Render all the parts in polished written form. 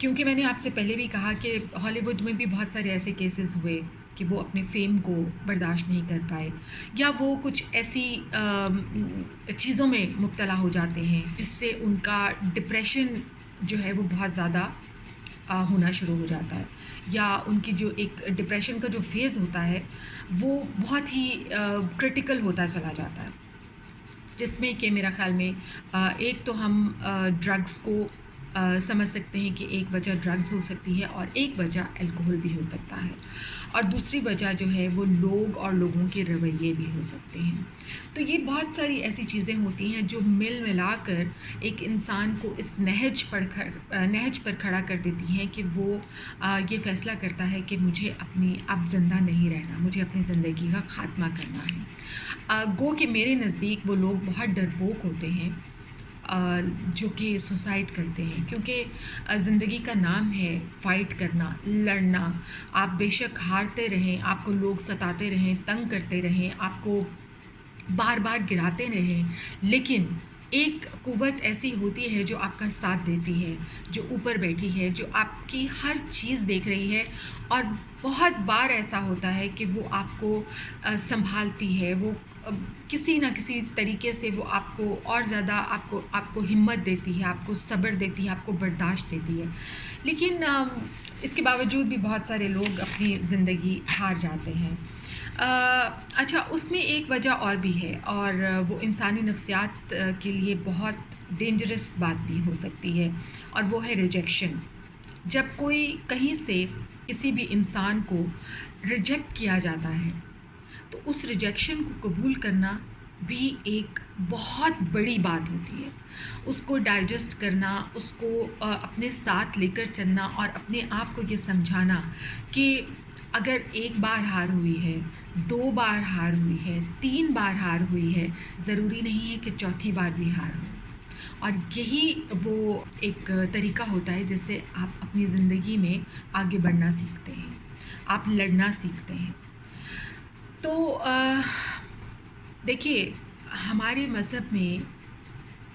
کیونکہ میں نے آپ سے پہلے بھی کہا کہ ہالی ووڈ میں بھی بہت سارے ایسے کیسز ہوئے کہ وہ اپنے فیم کو برداشت نہیں کر پائے، یا وہ کچھ ایسی چیزوں میں مبتلا ہو جاتے ہیں جس سے ان کا ڈپریشن جو ہے وہ بہت زیادہ ہونا شروع ہو جاتا ہے، یا ان کی جو ایک ڈپریشن کا جو فیز ہوتا ہے وہ بہت ہی کرٹیکل ہوتا چلا جاتا ہے، جس میں کہ میرا خیال میں ایک تو ہم ڈرگس کو سمجھ سکتے ہیں کہ ایک وجہ ڈرگز ہو سکتی ہے اور ایک وجہ الکوہل بھی ہو سکتا ہے، اور دوسری وجہ جو ہے وہ لوگ اور لوگوں کے رویے بھی ہو سکتے ہیں۔ تو یہ بہت ساری ایسی چیزیں ہوتی ہیں جو مل ملا کر ایک انسان کو اس نہج پر کھڑا کر دیتی ہیں کہ وہ یہ فیصلہ کرتا ہے کہ مجھے اب زندہ نہیں رہنا، مجھے اپنی زندگی کا خاتمہ کرنا ہے۔ گو کہ میرے نزدیک وہ لوگ بہت ڈرپوک ہوتے ہیں جو کہ سوسائڈ کرتے ہیں، کیونکہ زندگی کا نام ہے فائٹ کرنا، لڑنا۔ آپ بے شک ہارتے رہیں، آپ کو لوگ ستاتے رہیں، تنگ کرتے رہیں، آپ کو بار بار گراتے رہیں، لیکن ایک قوت ایسی ہوتی ہے جو آپ کا ساتھ دیتی ہے، جو اوپر بیٹھی ہے، جو آپ کی ہر چیز دیکھ رہی ہے، اور بہت بار ایسا ہوتا ہے کہ وہ آپ کو سنبھالتی ہے، وہ کسی نہ کسی طریقے سے وہ آپ کو اور زیادہ آپ کو ہمت دیتی ہے، آپ کو صبر دیتی ہے، آپ کو برداشت دیتی ہے۔ لیکن اس کے باوجود بھی بہت سارے لوگ اپنی زندگی ہار جاتے ہیں۔ اچھا، اس میں ایک وجہ اور بھی ہے، اور وہ انسانی نفسیات کے لیے بہت ڈینجرس بات بھی ہو سکتی ہے، اور وہ ہے ریجیکشن۔ جب کوئی کہیں سے کسی بھی انسان کو ریجیکٹ کیا جاتا ہے تو اس ریجیکشن کو قبول کرنا بھی ایک بہت بڑی بات ہوتی ہے۔ اس کو ڈائجسٹ کرنا، اس کو اپنے ساتھ لے کر چلنا، اور اپنے آپ کو یہ سمجھانا کہ اگر ایک بار ہار ہوئی ہے، 2 بار ہار ہوئی ہے، 3 بار ہار ہوئی ہے، ضروری نہیں ہے کہ چوتھی بار بھی ہار ہو۔ اور یہی وہ ایک طریقہ ہوتا ہے جس سے آپ اپنی زندگی میں آگے بڑھنا سیکھتے ہیں، آپ لڑنا سیکھتے ہیں۔ تو دیکھیے، ہمارے مذہب میں،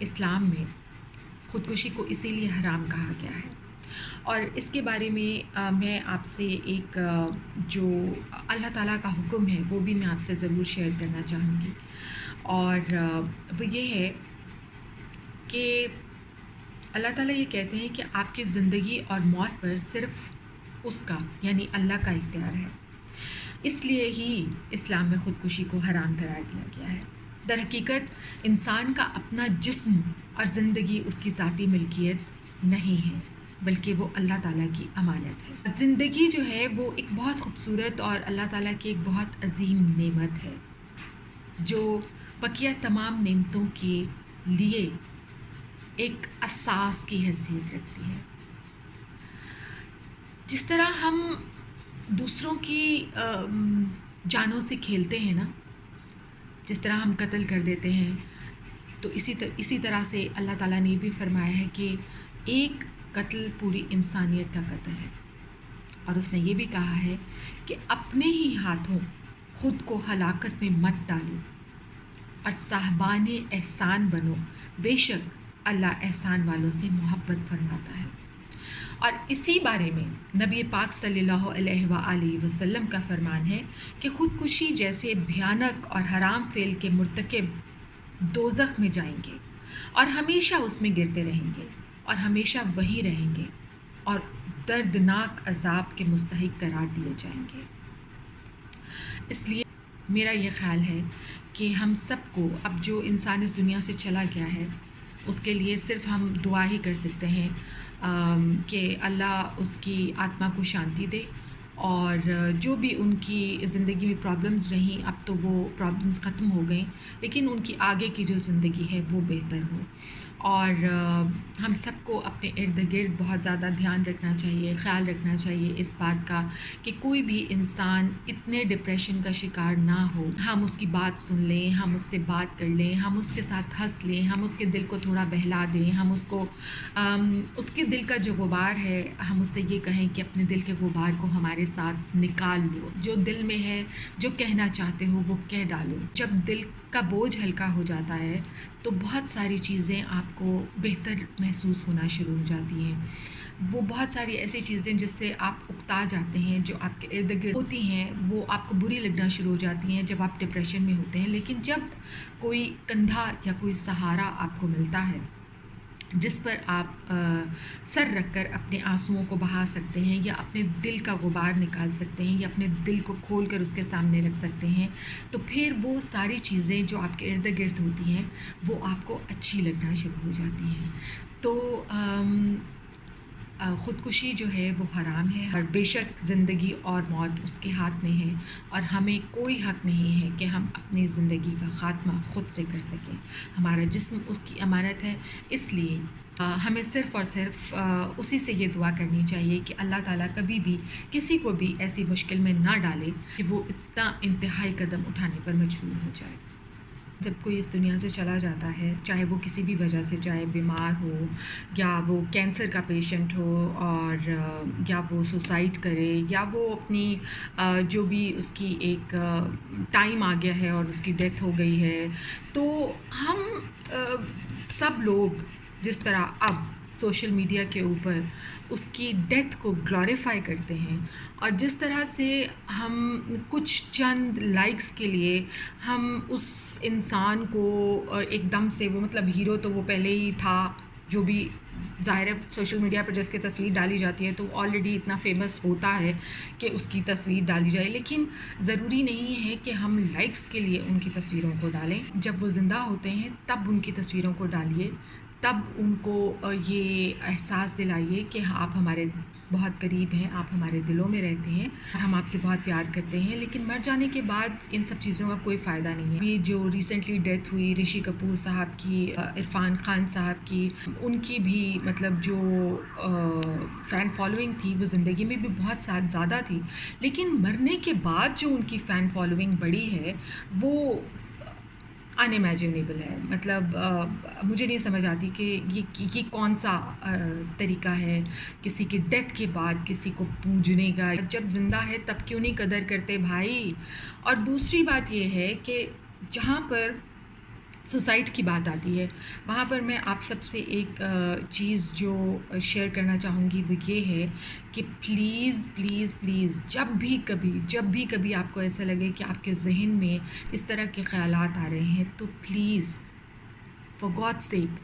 اسلام میں، خودکشی کو اسی لیے حرام کہا گیا ہے، اور اس کے بارے میں میں آپ سے ایک جو اللہ تعالیٰ کا حکم ہے وہ بھی میں آپ سے ضرور شیئر کرنا چاہوں گی، اور وہ یہ ہے کہ اللہ تعالیٰ یہ کہتے ہیں کہ آپ کی زندگی اور موت پر صرف اس کا یعنی اللہ کا اختیار ہے، اس لیے ہی اسلام میں خودکشی کو حرام قرار دیا گیا ہے۔ در حقیقت انسان کا اپنا جسم اور زندگی اس کی ذاتی ملکیت نہیں ہے، بلکہ وہ اللہ تعالیٰ کی امانت ہے۔ زندگی جو ہے وہ ایک بہت خوبصورت اور اللہ تعالیٰ کی ایک بہت عظیم نعمت ہے، جو بقیہ تمام نعمتوں کے لیے ایک اساس کی حیثیت رکھتی ہے۔ جس طرح ہم دوسروں کی جانوں سے کھیلتے ہیں نا، جس طرح ہم قتل کر دیتے ہیں، تو اسی طرح سے اللہ تعالیٰ نے بھی فرمایا ہے کہ ایک قتل پوری انسانیت کا قتل ہے، اور اس نے یہ بھی کہا ہے کہ اپنے ہی ہاتھوں خود کو ہلاکت میں مت ڈالو اور صاحبان احسان بنو، بے شک اللہ احسان والوں سے محبت فرماتا ہے۔ اور اسی بارے میں نبی پاک صلی اللہ علیہ وآلہ وسلم کا فرمان ہے کہ خودکشی جیسے بھیانک اور حرام فعل کے مرتکب دوزخ میں جائیں گے، اور ہمیشہ اس میں گرتے رہیں گے، اور ہمیشہ وہی رہیں گے، اور دردناک عذاب کے مستحق قرار دیے جائیں گے۔ اس لیے میرا یہ خیال ہے کہ ہم سب کو اب جو انسان اس دنیا سے چلا گیا ہے اس کے لیے صرف ہم دعا ہی کر سکتے ہیں کہ اللہ اس کی آتما کو شانتی دے، اور جو بھی ان کی زندگی میں پرابلمز رہیں اب تو وہ پرابلمز ختم ہو گئیں، لیکن ان کی آگے کی جو زندگی ہے وہ بہتر ہو۔ اور ہم سب کو اپنے ارد گرد بہت زیادہ دھیان رکھنا چاہیے، خیال رکھنا چاہیے اس بات کا کہ کوئی بھی انسان اتنے ڈپریشن کا شکار نہ ہو۔ ہم اس کی بات سن لیں، ہم اس سے بات کر لیں، ہم اس کے ساتھ ہنس لیں، ہم اس کے دل کو تھوڑا بہلا دیں، ہم اس کو اس کے دل کا جو غبار ہے ہم اس سے یہ کہیں کہ اپنے دل کے غبار کو ہمارے ساتھ نکال لو، جو دل میں ہے، جو کہنا چاہتے ہو وہ کہہ ڈالو۔ جب دل کا بوجھ ہلکا ہو جاتا ہے تو بہت ساری چیزیں آپ کو بہتر محسوس ہونا شروع ہو جاتی ہیں۔ وہ بہت ساری ایسی چیزیں جس سے آپ اکتا جاتے ہیں، جو آپ کے ارد گرد ہوتی ہیں، وہ آپ کو بری لگنا شروع ہو جاتی ہیں جب آپ ڈپریشن میں ہوتے ہیں. لیکن جب کوئی کندھا یا کوئی سہارا آپ کو ملتا ہے جس پر آپ سر رکھ کر اپنے آنسوؤں کو بہا سکتے ہیں، یا اپنے دل کا غبار نکال سکتے ہیں، یا اپنے دل کو کھول کر اس کے سامنے رکھ سکتے ہیں، تو پھر وہ ساری چیزیں جو آپ کے ارد گرد ہوتی ہیں وہ آپ کو اچھی لگنا شروع ہو جاتی ہیں. تو خودکشی جو ہے وہ حرام ہے، اور بے شک زندگی اور موت اس کے ہاتھ میں ہے، اور ہمیں کوئی حق نہیں ہے کہ ہم اپنی زندگی کا خاتمہ خود سے کر سکیں. ہمارا جسم اس کی امانت ہے، اس لیے ہمیں صرف اور صرف اسی سے یہ دعا کرنی چاہیے کہ اللہ تعالیٰ کبھی بھی کسی کو بھی ایسی مشکل میں نہ ڈالے کہ وہ اتنا انتہائی قدم اٹھانے پر مجبور ہو جائے. جب کوئی اس دنیا سے چلا جاتا ہے، چاہے وہ کسی بھی وجہ سے، چاہے بیمار ہو، یا وہ کینسر کا پیشنٹ ہو، اور یا وہ سوسائڈ کرے، یا وہ اپنی جو بھی اس کی ایک ٹائم آ گیا ہے اور اس کی ڈیتھ ہو گئی ہے، تو ہم سب لوگ جس طرح اب سوشل میڈیا کے اوپر اس کی ڈیتھ کو گلوریفائی کرتے ہیں، اور جس طرح سے ہم کچھ چند لائکس کے لیے ہم اس انسان کو ایک دم سے، وہ مطلب ہیرو تو وہ پہلے ہی تھا، جو بھی ظاہر ہے سوشل میڈیا پر جس کی تصویر ڈالی جاتی ہے تو آلریڈی اتنا فیمس ہوتا ہے کہ اس کی تصویر ڈالی جائے. لیکن ضروری نہیں ہے کہ ہم لائکس کے لیے ان کی تصویروں کو ڈالیں. جب وہ زندہ ہوتے ہیں تب ان کی تصویروں کو ڈالیے، تب ان کو یہ احساس دلائیے کہ آپ ہمارے بہت قریب ہیں، آپ ہمارے دلوں میں رہتے ہیں، اور ہم آپ سے بہت پیار کرتے ہیں. لیکن مر جانے کے بعد ان سب چیزوں کا کوئی فائدہ نہیں ہے. یہ جو ریسنٹلی ڈیتھ ہوئی رشی کپور صاحب کی، عرفان خان صاحب کی، ان کی بھی مطلب جو فین فالوئنگ تھی وہ زندگی میں بھی بہت زیادہ تھی، لیکن مرنے کے بعد جو ان کی فین فالوئنگ بڑھی ہے وہ ان امیجنیبل ہے. مطلب مجھے نہیں سمجھ آتی کہ یہ کون سا طریقہ ہے کسی کی ڈیتھ کے بعد کسی کو پوجنے کا. جب زندہ ہے تب کیوں نہیں قدر کرتے بھائی. اور دوسری بات یہ ہے کہ جہاں پر سوسائڈ کی بات آتی ہے، وہاں پر میں آپ سب سے ایک چیز جو شیئر کرنا چاہوں گی وہ یہ ہے کہ پلیز پلیز پلیز جب بھی کبھی آپ کو ایسا لگے کہ آپ کے ذہن میں اس طرح کے خیالات آ رہے ہیں، تو پلیز فار گاڈ سیک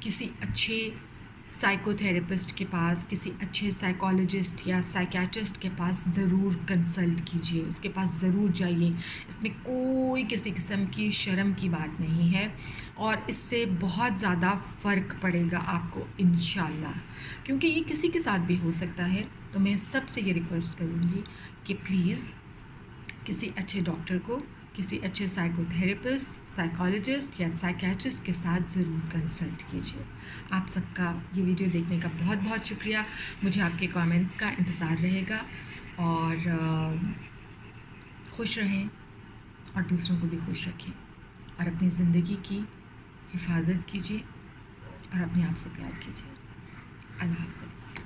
کسی اچھے سائیکو تھراپسٹ کے پاس، کسی اچھے سائیکالوجسٹ یا سائیکیٹرسٹ کے پاس ضرور کنسلٹ کیجیے، اس کے پاس ضرور جائیے. اس میں کوئی کسی قسم کی شرم کی بات نہیں ہے، اور اس سے بہت زیادہ فرق پڑے گا آپ کو انشاءاللہ، کیونکہ یہ کسی کے ساتھ بھی ہو سکتا ہے. تو میں سب سے یہ ریکویسٹ کروں گی کہ پلیز کسی اچھے ڈاکٹر کو، کسی اچھے سائیکو تھراپسٹ، سائیکالوجسٹ یا سائیکیٹرسٹ کے ساتھ ضرور کنسلٹ کیجیے. آپ سب کا یہ ویڈیو دیکھنے کا بہت بہت شکریہ. مجھے آپ کے کامنٹس کا انتظار رہے گا، اور خوش رہیں اور دوسروں کو بھی خوش رکھیں، اور اپنی زندگی کی حفاظت کیجیے، اور اپنے آپ سے پیار کیجیے. اللہ حافظ.